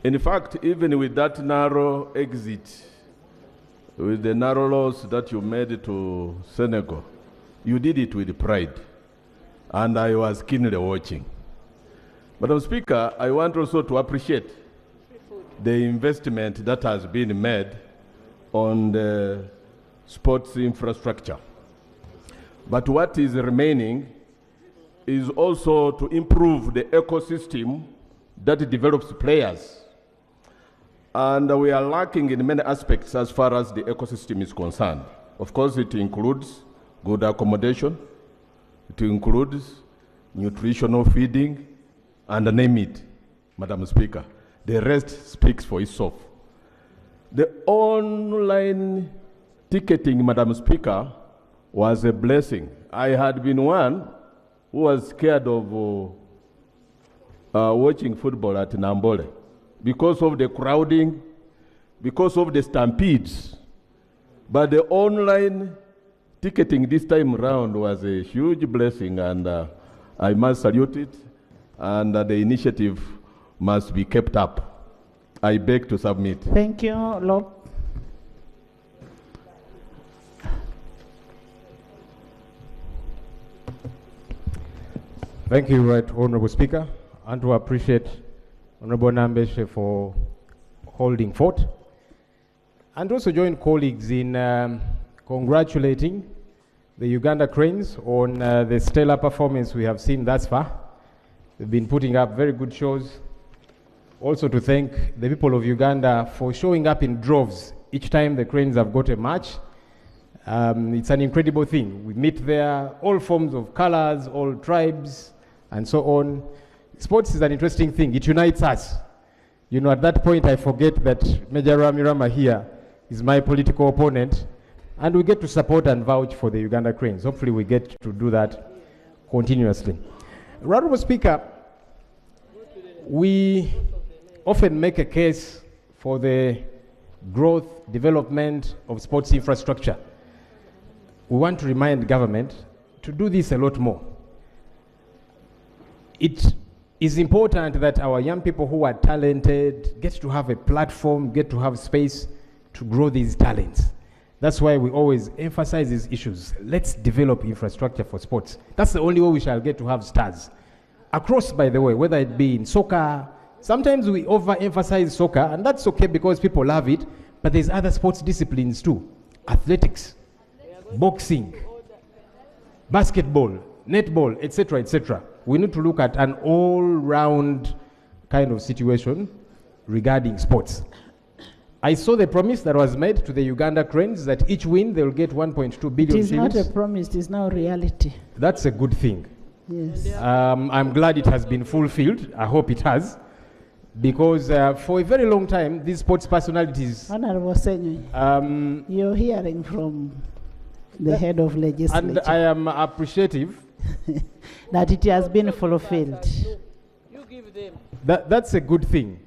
In fact, even with that narrow exit, with the narrow loss that you made to Senegal, you did it with pride, and I was keenly watching. Madam Speaker, I want also to appreciate the investment that has been made on the sports infrastructure. But what is remaining is also to improve the ecosystem that develops players. And we are lacking in many aspects as far as the ecosystem is concerned. Of course, it includes good accommodation, it includes nutritional feeding, and name it, Madam Speaker. The rest speaks for itself. The online ticketing, Madam Speaker, was a blessing. I had been one who was scared of watching football at Nambole because of the crowding, because of the stampedes. But the online ticketing this time around was a huge blessing, and I must salute it, and the initiative must be kept up. I beg to submit. Thank you, Lord. Thank you, Right Honourable Speaker, and to appreciate Honourable Nambeshe for holding fort, and also join colleagues in congratulating the Uganda Cranes on the stellar performance we have seen thus far. They've been putting up very good shows. Also to thank the people of Uganda for showing up in droves each time the Cranes have got a match. It's an incredible thing. We meet there, all forms of colors, all tribes, and so on. Sports is an interesting thing. It unites us. You know, at that point, I forget that Major Ramirama here is my political opponent, and we get to support and vouch for the Uganda Cranes. Hopefully, we get to do that continuously. Honourable Speaker, we often make a case for the growth, development of sports infrastructure. We want to remind government to do this a lot more. It is important that our young people who are talented get to have a platform, get to have space to grow these talents. That's why we always emphasize these issues. Let's develop infrastructure for sports. That's the only way we shall get to have stars. Across, by the way, whether it be in soccer, sometimes we overemphasize soccer, and that's okay because people love it, but there's other sports disciplines too. Athletics, boxing, basketball, netball, etc., etc. We need to look at an all-round kind of situation regarding sports. I saw the promise that was made to the Uganda Cranes that each win they will get 1.2 billion It is shillings. not a promise, it is now reality. That's a good thing. Yes. I'm glad it has been fulfilled. I hope it has. Because for a very long time, these sports personalities... Honourable Senyoy, you're hearing from the head of legislature. And I am appreciative that it has been fulfilled. That's a good thing.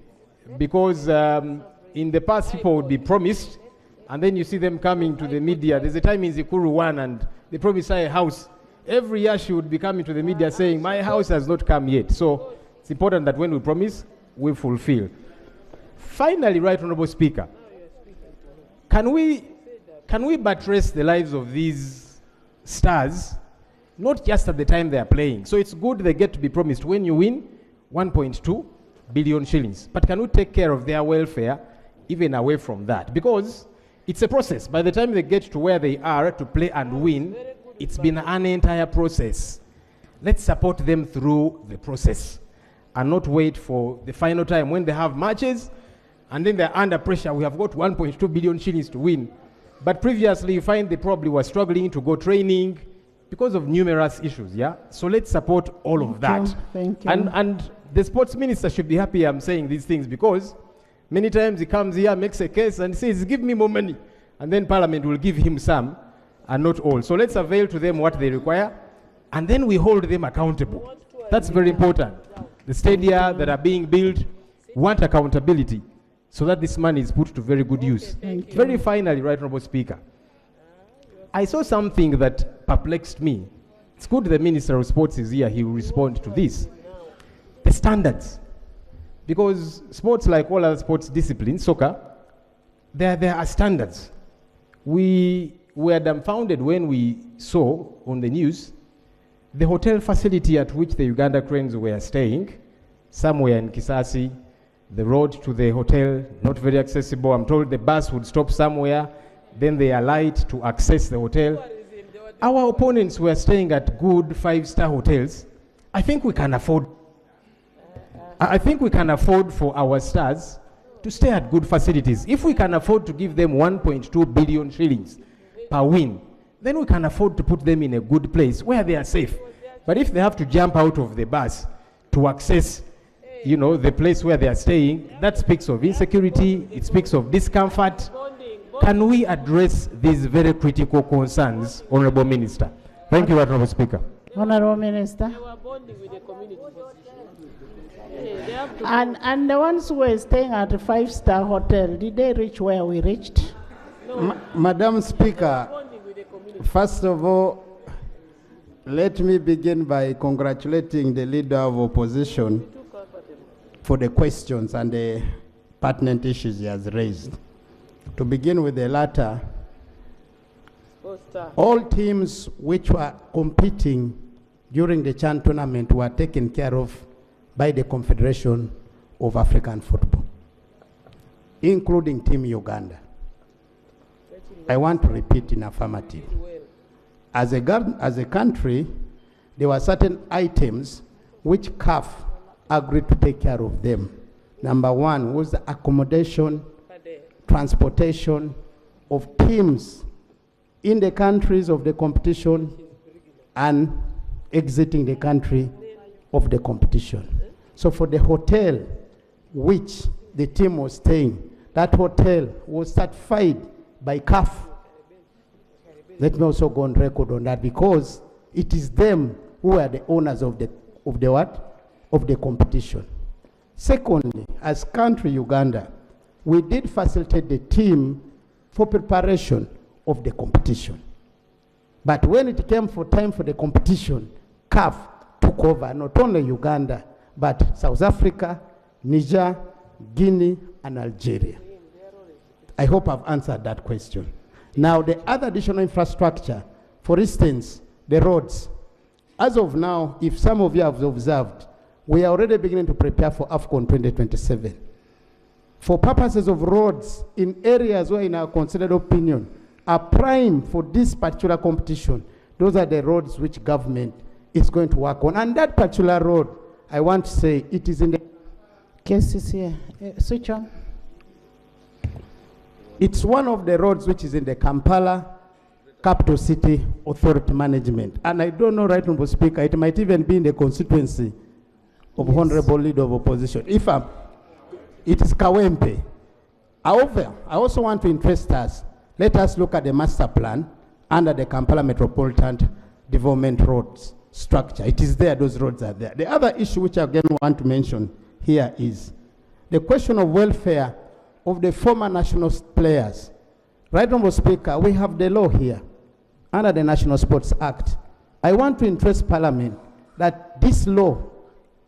Because in the past, people would be promised, and then you see them coming to the media. There's a time in Zikuru 1, and they promised her a house. Every year she would be coming to the media saying, my house has not come yet. So it's important that when we promise, we fulfill. Finally, Right Honourable Speaker, can we buttress the lives of these stars not just at the time they are playing. So it's good they get to be promised, when you win, 1.2 billion shillings. But can we take care of their welfare even away from that? Because it's a process. By the time they get to where they are to play and win, it's been an entire process. Let's support them through the process and not wait for the final time when they have matches and then they're under pressure. We have got 1.2 billion shillings to win. But previously, you find they probably were struggling to go training because of numerous issues, yeah? So let's support all of that. Thank you. And the sports minister should be happy I'm saying these things, because many times he comes here, makes a case and says, give me more money. And then Parliament will give him some and not all. So let's avail to them what they require, and then we hold them accountable. That's very important. The stadia that are being built want accountability so that this money is put to very good use. Very finally, Right Honourable Speaker, I saw something that perplexed me. It's good the Minister of Sports is here, he will respond to this. The standards. Because sports, like all other sports disciplines, soccer, there are standards. We were dumbfounded when we saw on the news the hotel facility at which the Uganda Cranes were staying, somewhere in Kisasi. The road to the hotel, not very accessible. I'm told the bus would stop somewhere, then they alight to access the hotel. Our opponents were staying at good 5-star hotels. I think we can afford for our stars to stay at good facilities. If we can afford to give them 1.2 billion shillings per win, then we can afford to put them in a good place where they are safe. But if they have to jump out of the bus to access, the place where they are staying, that speaks of insecurity, it speaks of discomfort. Can we address these very critical concerns, Honourable Minister? Thank you, Honourable Speaker. Honourable Minister. And the ones who were staying at a 5-star hotel, did they reach where we reached? Madam Speaker, first of all, let me begin by congratulating the Leader of Opposition for the questions and the pertinent issues he has raised. To begin with the latter, all teams which were competing during the CHAN tournament were taken care of by the Confederation of African Football, including Team Uganda. I want to repeat in affirmative. As a country, there were certain items which CAF agreed to take care of them. Number one was the accommodation, transportation of teams in the countries of the competition and exiting the country of the competition. So for the hotel which the team was staying, that hotel was certified by CAF. Let me also go on record on that, because it is them who are the owners of the competition. Secondly, as country Uganda, we did facilitate the team for preparation of the competition. But when it came for time for the competition, CAF took over not only Uganda, but South Africa, Niger, Guinea, and Algeria. I hope I've answered that question. Now, the other additional infrastructure, for instance, the roads. As of now, if some of you have observed, we are already beginning to prepare for AFCON 2027. For purposes of roads in areas where, in our considered opinion, are prime for this particular competition, those are the roads which government is going to work on. And that particular road, I want to say, it is in the... Case is here. Switch on. It's one of the roads which is in the Kampala Capital City Authority Management. And I don't know, Right Honourable Speaker, it might even be in the constituency of Honourable Leader of Opposition. It is Kawempe. However, I also want to interest us. Let us look at the master plan under the Kampala Metropolitan Development Roads structure. It is there, those roads are there. The other issue which I again want to mention here is the question of welfare of the former national players. Right Honourable Speaker, we have the law here under the National Sports Act. I want to interest Parliament that this law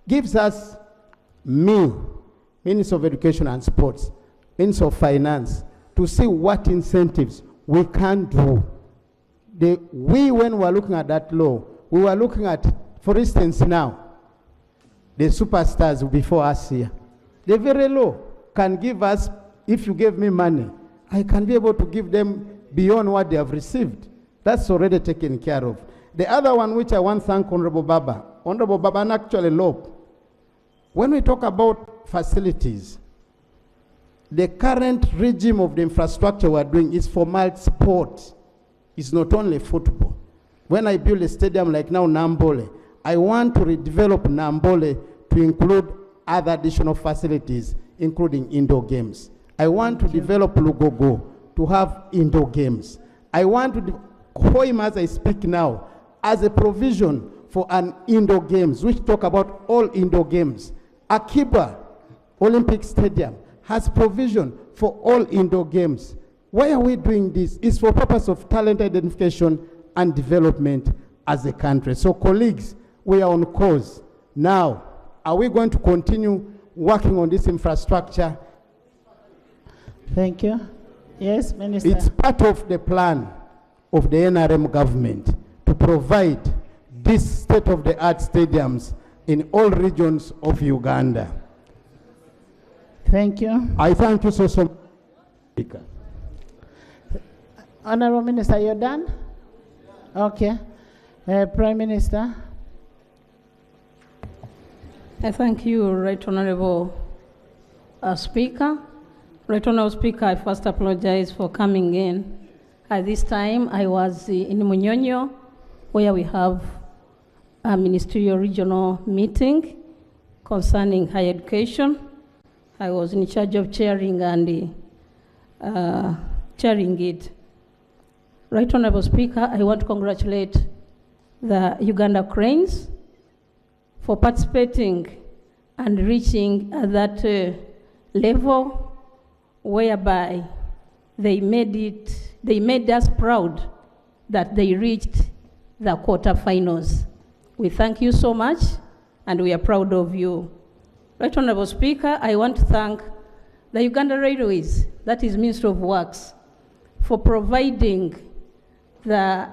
gives us Minister of Education and Sports, Minister of Finance, to see what incentives we can do. When we're looking at that law, we were looking at, for instance now, the superstars before us here. They're very low. Can give us, if you gave me money, I can be able to give them beyond what they have received. That's already taken care of. The other one which I want to thank Honorable Baba and actually Lope. When we talk about facilities, the current regime of the infrastructure we're doing is for multi-sport. It's not only football. When I build a stadium like now Nambole, I want to redevelop Nambole to include other additional facilities, including indoor games. I want to develop Lugogo to have indoor games. I want to Hoima, as I speak now, as a provision for an indoor games, which talk about all indoor games. Akiba Olympic Stadium has provision for all indoor games. Why are we doing this? It's for purpose of talent identification and development as a country. So colleagues, we are on course. Now, are we going to continue working on this infrastructure? Thank you. Yes, Minister. It's part of the plan of the NRM government to provide these state-of-the-art stadiums in all regions of Uganda. Thank you. I thank you so much, Speaker. Honorable Minister, you're done? Okay. Prime Minister. I thank you, Right Honorable Speaker. Right Honorable Speaker, I first apologize for coming in. At this time, I was in Munyonyo, where we have a ministerial regional meeting concerning higher education. I was in charge of chairing and chairing it. Right Honorable Speaker, I want to congratulate the Uganda Cranes for participating and reaching at that level whereby they made us proud that they reached the quarterfinals. We thank you so much and we are proud of you. Right Honorable Speaker, I want to thank the Uganda Railways, that is Ministry of Works, for providing the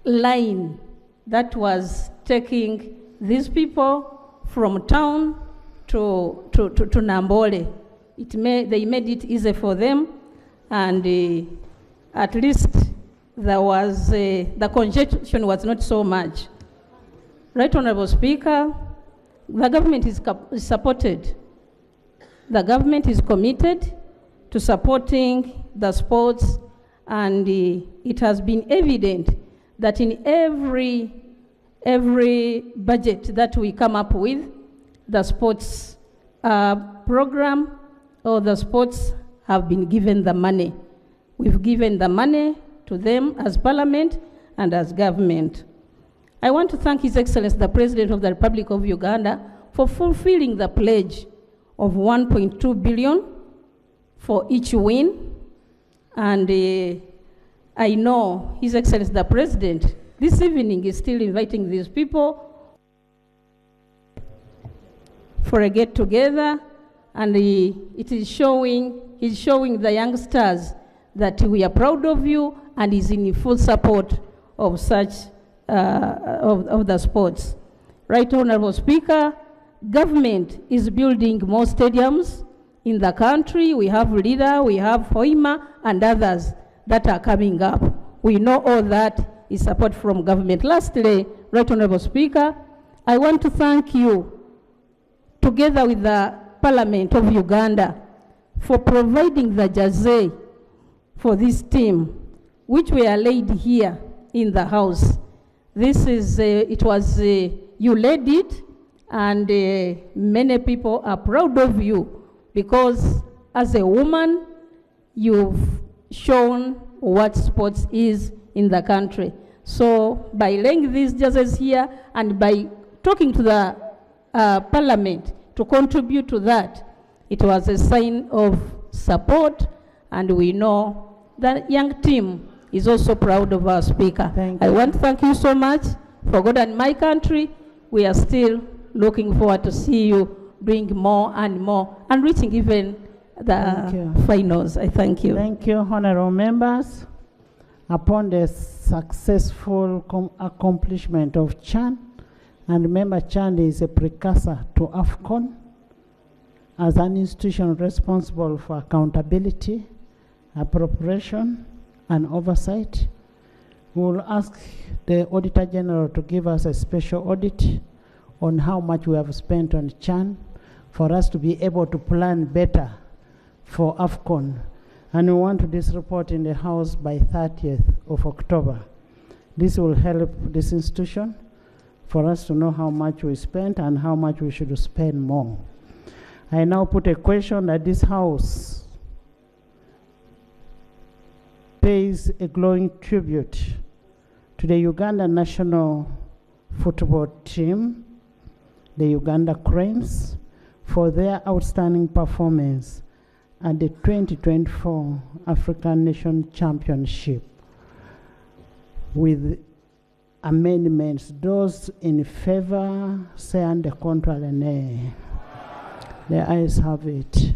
line that was taking these people from town to Nambole. They made it easy for them, and at least there was the congestion was not so much. Right Honorable Speaker, the government is supported. The government is committed to supporting the sports, and it has been evident that in every budget that we come up with, the sports program or the sports have been given the money. We've given the money to them as Parliament and as government. I want to thank His Excellency, the President of the Republic of Uganda, for fulfilling the pledge of 1.2 billion for each win. And I know His Excellency, the President, this evening is still inviting these people for a get-together, and he's showing the youngsters that we are proud of you, and is in full support of such of the sports. Right Honorable Speaker, government is building more stadiums in the country. We have Lida, we have Hoima, and others that are coming up. We know all that is support from government. Lastly, Right Honorable Speaker, I want to thank you, together with the Parliament of Uganda, for providing the jersey for this team, which were laid here in the House. This is, it was, you led it, and many people are proud of you, because as a woman, you've shown what sports is in the country. So by laying these jerseys here and by talking to the Parliament to contribute to that, it was a sign of support, and we know that young team is also proud of our Speaker. I want to thank you so much for God and my country. We are still looking forward to see you doing more and more and reaching even the finals. I thank you. Thank you, honorable members. upon the successful accomplishment of CHAN, and remember CHAN is a precursor to AFCON, as an institution responsible for accountability, appropriation, and oversight. We will ask the Auditor General to give us a special audit on how much we have spent on CHAN for us to be able to plan better for AFCON. And we want this report in the House by 30th of October. This will help this institution for us to know how much we spent and how much we should spend more. I now put a question that this House pays a glowing tribute to the Uganda national football team, the Uganda Cranes, for their outstanding performance at the 2024 African Nation Championship. With amendments, those in favor say and the contrary nay. The ayes have it.